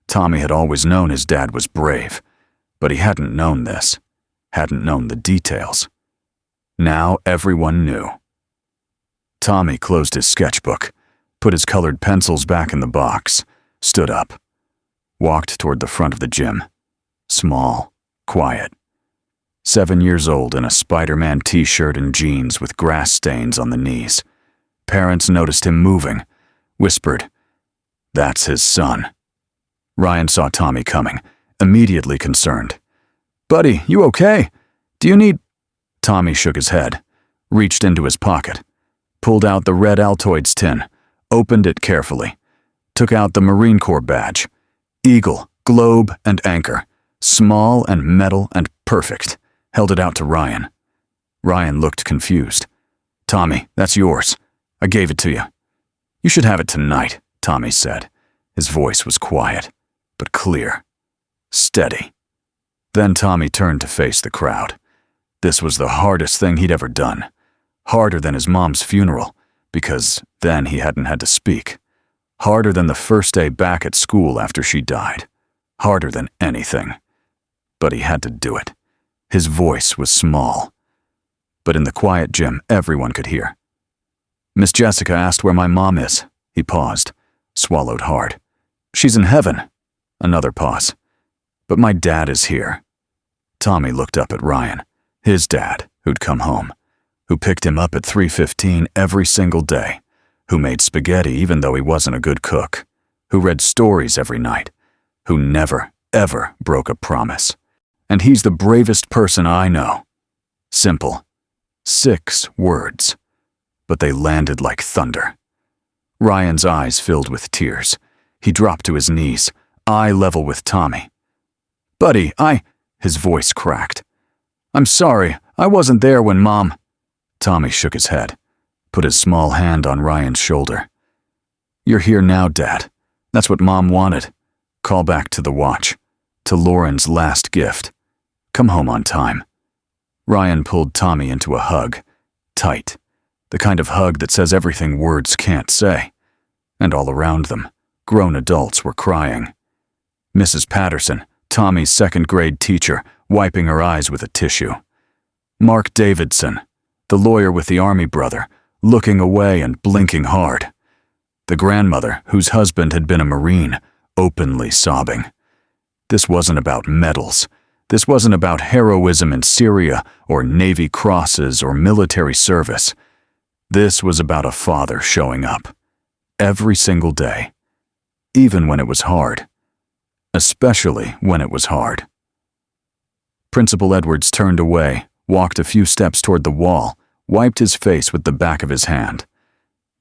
Tommy had always known his dad was brave, but he hadn't known this, hadn't known the details. Now everyone knew. Tommy closed his sketchbook, put his colored pencils back in the box, stood up, walked toward the front of the gym. Small, quiet. 7 years old in a Spider-Man t-shirt and jeans with grass stains on the knees. Parents noticed him moving, whispered, "That's his son." Ryan saw Tommy coming, immediately concerned. "Buddy, you okay? Do you need—" Tommy shook his head, reached into his pocket, pulled out the red Altoids tin, opened it carefully, took out the Marine Corps badge. Eagle, globe, and anchor, small and metal and perfect, held it out to Ryan. Ryan looked confused. "Tommy, that's yours. I gave it to you." "You should have it tonight," Tommy said. His voice was quiet, but clear, steady. Then Tommy turned to face the crowd. This was the hardest thing he'd ever done. Harder than his mom's funeral, because then he hadn't had to speak. Harder than the first day back at school after she died. Harder than anything. But he had to do it. His voice was small. But in the quiet gym, everyone could hear. "Miss Jessica asked where my mom is." He paused, swallowed hard. "She's in heaven." Another pause. "But my dad is here." Tommy looked up at Ryan, his dad, who'd come home, who picked him up at 3:15 every single day, who made spaghetti even though he wasn't a good cook, who read stories every night, who never, ever broke a promise. And he's the bravest person I know. Simple. 6 words. But they landed like thunder. Ryan's eyes filled with tears. He dropped to his knees, eye level with Tommy. "Buddy, His voice cracked. "I'm sorry, I wasn't there when Mom—" Tommy shook his head, put his small hand on Ryan's shoulder. "You're here now, Dad. That's what Mom wanted. Call back to the watch, to Lauren's last gift. Come home on time." Ryan pulled Tommy into a hug, tight, the kind of hug that says everything words can't say. And all around them, grown adults were crying. Mrs. Patterson, Tommy's second-grade teacher, wiping her eyes with a tissue. Mark Davidson, the lawyer with the Army brother, looking away and blinking hard. The grandmother, whose husband had been a Marine, openly sobbing. This wasn't about medals. This wasn't about heroism in Syria or Navy crosses or military service. This was about a father showing up. Every single day. Even when it was hard. Especially when it was hard. Principal Edwards turned away, walked a few steps toward the wall, wiped his face with the back of his hand.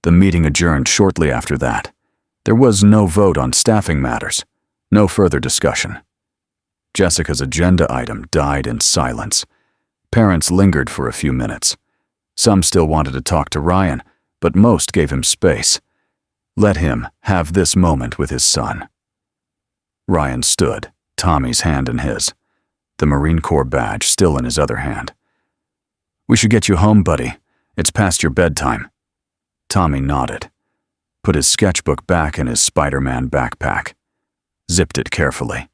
The meeting adjourned shortly after that. There was no vote on staffing matters, no further discussion. Jessica's agenda item died in silence. Parents lingered for a few minutes. Some still wanted to talk to Ryan, but most gave him space. Let him have this moment with his son. Ryan stood, Tommy's hand in his, the Marine Corps badge still in his other hand. "We should get you home, buddy. It's past your bedtime." Tommy nodded, put his sketchbook back in his Spider-Man backpack, zipped it carefully.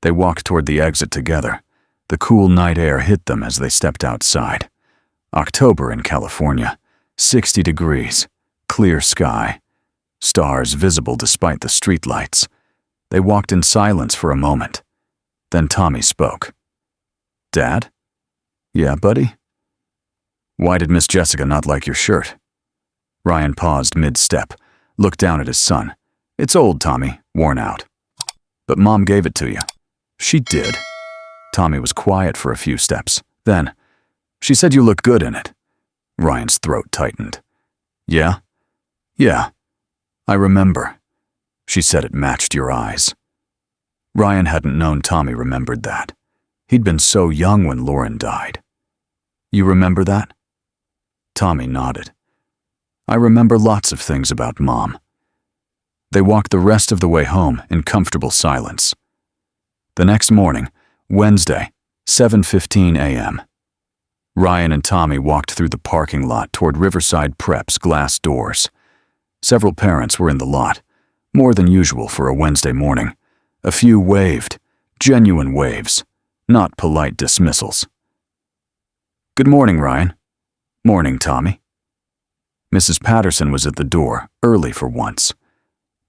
They walked toward the exit together. The cool night air hit them as they stepped outside. October in California, 60 degrees, clear sky, stars visible despite the streetlights. They walked in silence for a moment. Then Tommy spoke. "Dad? Yeah, buddy? Why did Miss Jessica not like your shirt?" Ryan paused mid-step, looked down at his son. "It's old, Tommy, worn out." "But Mom gave it to you." "She did." Tommy was quiet for a few steps. Then, "She said you look good in it." Ryan's throat tightened. "Yeah? Yeah. I remember. She said it matched your eyes." Ryan hadn't known Tommy remembered that. He'd been so young when Lauren died. "You remember that?" Tommy nodded. "I remember lots of things about Mom." They walked the rest of the way home in comfortable silence. The next morning, Wednesday, 7:15 a.m. Ryan and Tommy walked through the parking lot toward Riverside Prep's glass doors. Several parents were in the lot, more than usual for a Wednesday morning. A few waved, genuine waves, not polite dismissals. "Good morning, Ryan." "Morning, Tommy." Mrs. Patterson was at the door, early for once.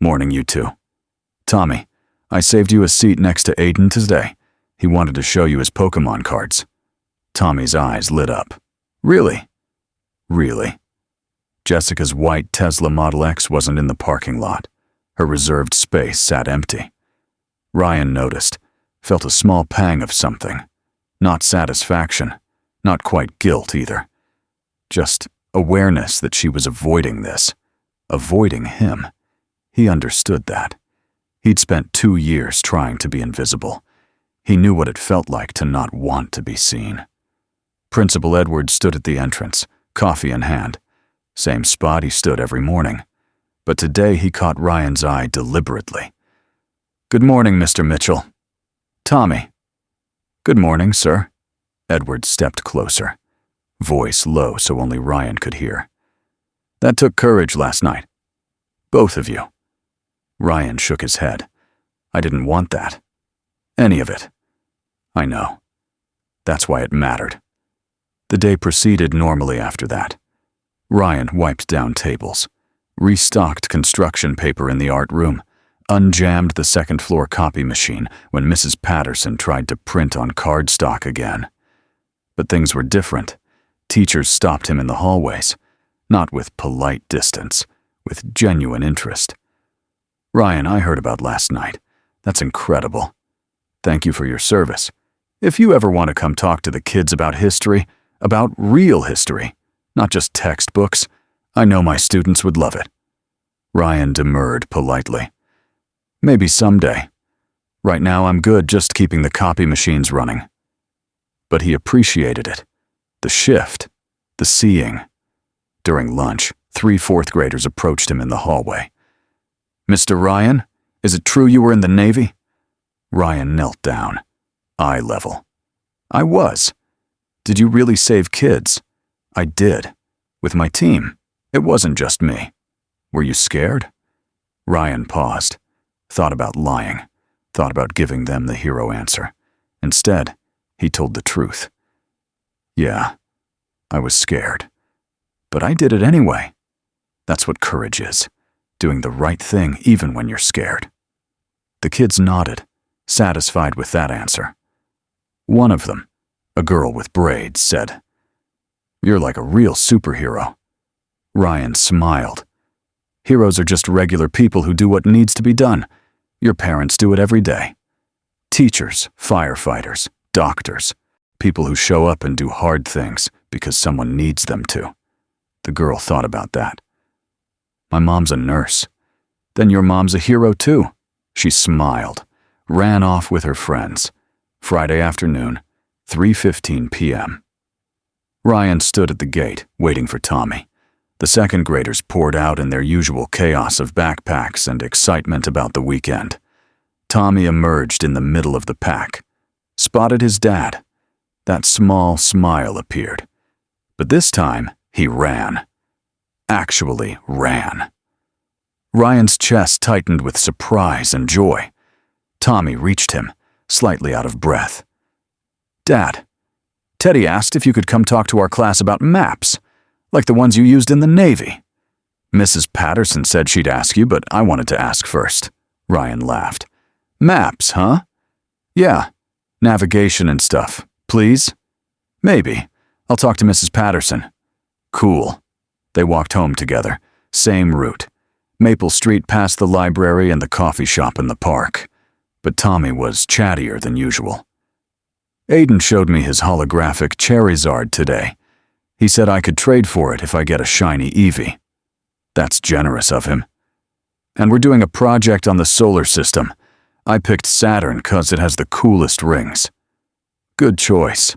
"Morning, you two." "Tommy, I saved you a seat next to Aiden today. He wanted to show you his Pokemon cards." Tommy's eyes lit up. "Really?" "Really." Jessica's white Tesla Model X wasn't in the parking lot. Her reserved space sat empty. Ryan noticed, felt a small pang of something. Not satisfaction, not quite guilt either. Just awareness that she was avoiding this. Avoiding him. He understood that. He'd spent 2 years trying to be invisible. He knew what it felt like to not want to be seen. Principal Edwards stood at the entrance, coffee in hand. Same spot he stood every morning. But today he caught Ryan's eye deliberately. "Good morning, Mr. Mitchell." "Tommy." "Good morning, sir." Edwards stepped closer. Voice low so only Ryan could hear. "That took courage last night. Both of you." Ryan shook his head. "I didn't want that. Any of it. I know. That's why it mattered." The day proceeded normally after that. Ryan wiped down tables, restocked construction paper in the art room, unjammed the second-floor copy machine when Mrs. Patterson tried to print on cardstock again. But things were different. Teachers stopped him in the hallways, not with polite distance, with genuine interest. "Ryan, I heard about last night. That's incredible. Thank you for your service. If you ever want to come talk to the kids about history, about real history, not just textbooks, I know my students would love it." Ryan demurred politely. "Maybe someday. Right now I'm good just keeping the copy machines running." But he appreciated it. The shift. The seeing. During lunch, 3 fourth graders approached him in the hallway. "Mr. Ryan, is it true you were in the Navy?" Ryan knelt down. Eye level. "I was." "Did you really save kids?" "I did. With my team. It wasn't just me." "Were you scared?" Ryan paused. Thought about lying. Thought about giving them the hero answer. Instead, he told the truth. "Yeah, I was scared. But I did it anyway. That's what courage is. Doing the right thing even when you're scared." The kids nodded, satisfied with that answer. One of them, a girl with braids, said, "You're like a real superhero." Ryan smiled. "Heroes are just regular people who do what needs to be done. Your parents do it every day. Teachers, firefighters, doctors, people who show up and do hard things because someone needs them to." The girl thought about that. "My mom's a nurse." "Then your mom's a hero too." She smiled, ran off with her friends. Friday afternoon, 3:15 p.m. Ryan stood at the gate, waiting for Tommy. The second graders poured out in their usual chaos of backpacks and excitement about the weekend. Tommy emerged in the middle of the pack. Spotted his dad. That small smile appeared. But this time, he ran. Actually ran. Ryan's chest tightened with surprise and joy. Tommy reached him, slightly out of breath. "Dad, Teddy asked if you could come talk to our class about maps, like the ones you used in the Navy." "Mrs. Patterson said she'd ask you, but I wanted to ask first." Ryan laughed. "Maps, huh?" "Yeah. Navigation and stuff, please? Maybe. I'll talk to Mrs. Patterson. Cool. They walked home together. Same route. Maple Street past the library and the coffee shop in the park. But Tommy was chattier than usual. Aiden showed me his holographic Charizard today. He said I could trade for it if I get a shiny Eevee. That's generous of him. And we're doing a project on the solar system. I picked Saturn 'cause it has the coolest rings. Good choice.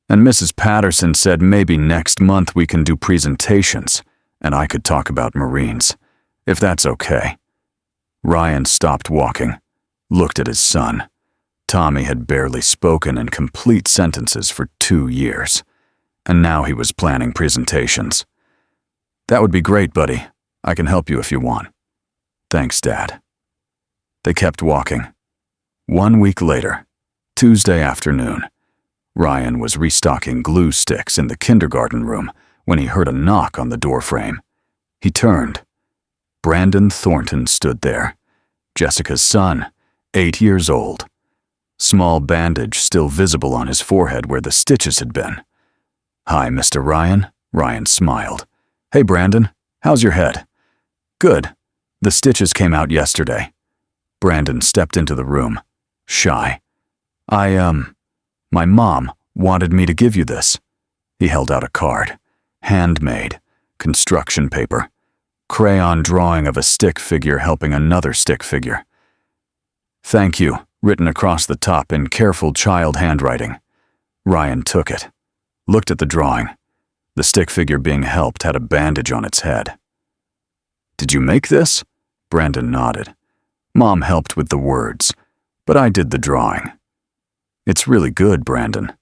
And Mrs. Patterson said maybe next month we can do presentations, and I could talk about Marines, if that's okay. Ryan stopped walking, looked at his son. Tommy had barely spoken in complete sentences for 2 years, and now he was planning presentations. That would be great, buddy. I can help you if you want. Thanks, Dad. They kept walking. 1 week later, Tuesday afternoon, Ryan was restocking glue sticks in the kindergarten room when he heard a knock on the doorframe. He turned. Brandon Thornton stood there, Jessica's son, 8 years old. Small bandage still visible on his forehead where the stitches had been. Hi, Mr. Ryan. Ryan smiled. Hey, Brandon. How's your head? Good. The stitches came out yesterday. Brandon stepped into the room, shy. My mom wanted me to give you this. He held out a card. Handmade. Construction paper. Crayon drawing of a stick figure helping another stick figure. Thank you, written across the top in careful child handwriting. Ryan took it. Looked at the drawing. The stick figure being helped had a bandage on its head. Did you make this? Brandon nodded. Mom helped with the words, but I did the drawing. It's really good, Brandon.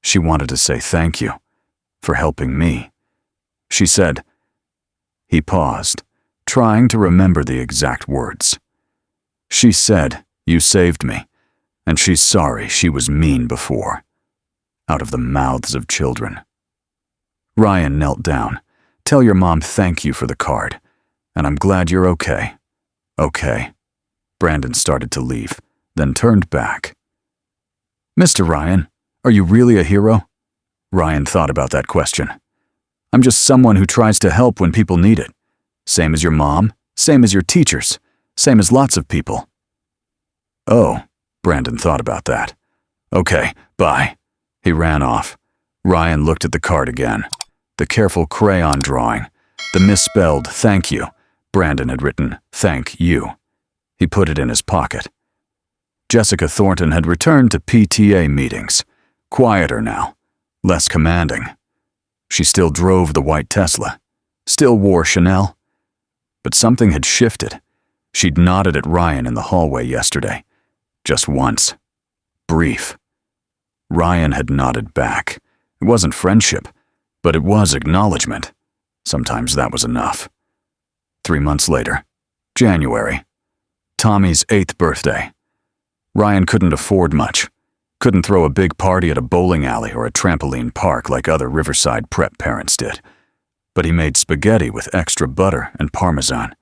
She wanted to say thank you for helping me. She said. He paused, trying to remember the exact words. She said, you saved me, and she's sorry she was mean before. Out of the mouths of children. Ryan knelt down. Tell your mom thank you for the card, and I'm glad you're okay. Okay. Brandon started to leave, then turned back. Mr. Ryan, are you really a hero? Ryan thought about that question. I'm just someone who tries to help when people need it. Same as your mom, same as your teachers, same as lots of people. Oh, Brandon thought about that. Okay, bye. He ran off. Ryan looked at the card again. The careful crayon drawing. The misspelled thank you. Brandon had written thank you. He put it in his pocket. Jessica Thornton had returned to PTA meetings. Quieter now. Less commanding. She still drove the white Tesla. Still wore Chanel. But something had shifted. She'd nodded at Ryan in the hallway yesterday. Just once. Brief. Ryan had nodded back. It wasn't friendship, but it was acknowledgement. Sometimes that was enough. 3 months later. January. Tommy's 8th birthday. Ryan couldn't afford much. Couldn't throw a big party at a bowling alley or a trampoline park like other Riverside prep parents did. But he made spaghetti with extra butter and Parmesan.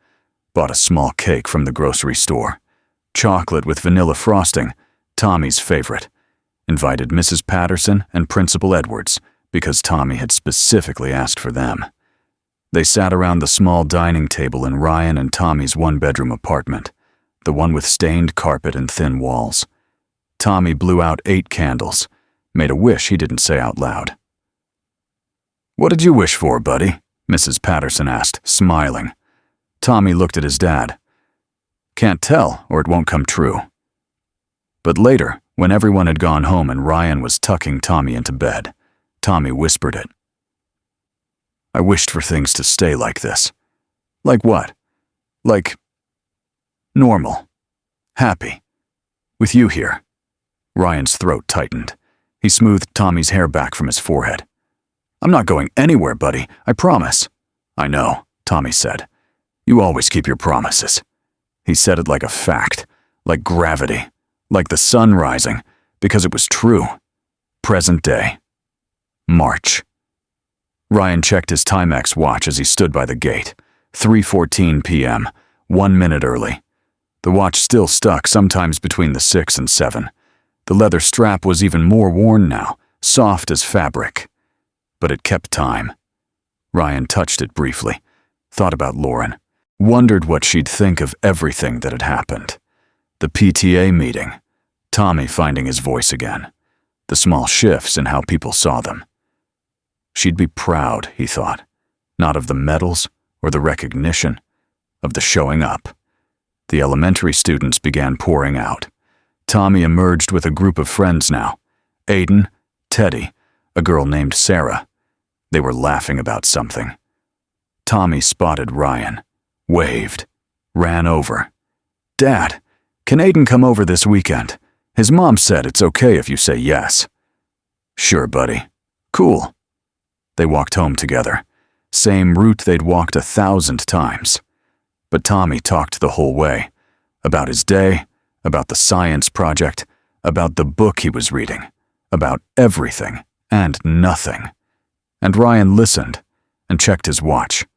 Bought a small cake from the grocery store. Chocolate with vanilla frosting, Tommy's favorite. Invited Mrs. Patterson and Principal Edwards because Tommy had specifically asked for them. They sat around the small dining table in Ryan and Tommy's one-bedroom apartment, the one with stained carpet and thin walls. Tommy blew out 8 candles, made a wish he didn't say out loud. What did you wish for, buddy? Mrs. Patterson asked, smiling. Tommy looked at his dad. Can't tell, or it won't come true. But later, when everyone had gone home and Ryan was tucking Tommy into bed, Tommy whispered it. I wished for things to stay like this. Like what? Like normal. Happy. With you here. Ryan's throat tightened. He smoothed Tommy's hair back from his forehead. I'm not going anywhere, buddy. I promise. I know, Tommy said. You always keep your promises. He said it like a fact, like gravity, like the sun rising, because it was true. Present day. March. Ryan checked his Timex watch as he stood by the gate. 3:14 p.m., 1 minute early. The watch still stuck sometimes between the 6 and 7. The The leather strap was even more worn now, soft as fabric. But it kept time. Ryan touched it briefly, thought about Lauren, wondered what she'd think of everything that had happened. The PTA meeting, Tommy finding his voice again, the small shifts in how people saw them. She'd be proud, he thought, not of the medals or the recognition, of the showing up. The elementary students began pouring out. Tommy emerged with a group of friends now. Aiden, Teddy, a girl named Sarah. They were laughing about something. Tommy spotted Ryan, waved, ran over. "Dad, can Aiden come over this weekend? His mom said it's okay if you say yes." "Sure, buddy. Cool." They walked home together, same route they'd walked 1,000 times. But Tommy talked the whole way, about his day, about the science project, about the book he was reading, about everything and nothing. And Ryan listened and checked his watch.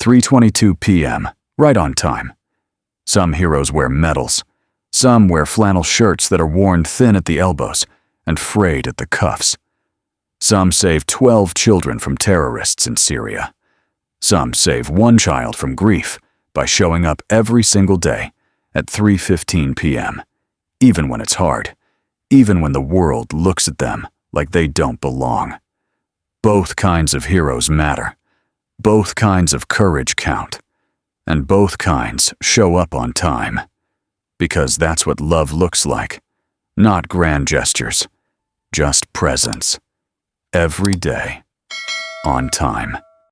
3:22 p.m., right on time. Some heroes wear medals. Some wear flannel shirts that are worn thin at the elbows and frayed at the cuffs. Some save 12 children from terrorists in Syria. Some save one child from grief by showing up every single day at 3:15 p.m., even when it's hard, even when the world looks at them like they don't belong. Both kinds of heroes matter. Both kinds of courage count. And both kinds show up on time. Because that's what love looks like. Not grand gestures, just presence. Every day, on time.